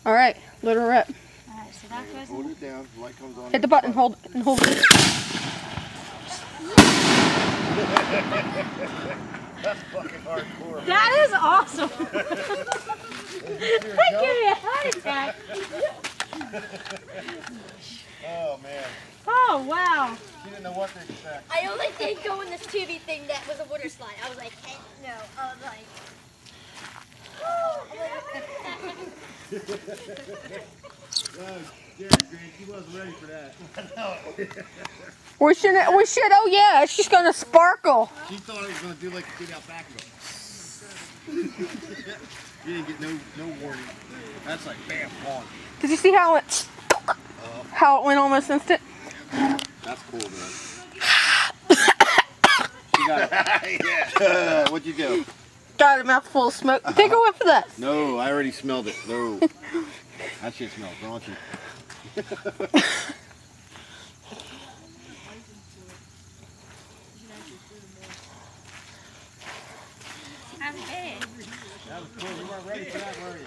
All right, let her rip. All right, so that goes Hold in. it down. The light comes on. Hit the button. Hold it. And hold it. That's fucking hardcore. That is awesome. That gave me a heart attack. Oh man. Oh wow. She didn't know what to expect. I only did go in this tubey thing that was a water slide. I was like, heck no. I was like, Oh, yeah, Grant, she wasn't ready for that. We should. Oh yeah, it's just gonna sparkle. She thought it was going to do like a kid out back and go. You didn't get no warning. That's like bam, gone. Did you see how it went almost instant? That's cool, man. She got it. Yeah. What'd you do? Got a mouthful of smoke. Take a whiff of that. No, I already smelled it. No. That shit smells raunchy. I'm dead. That was cool. You weren't ready for that, were you?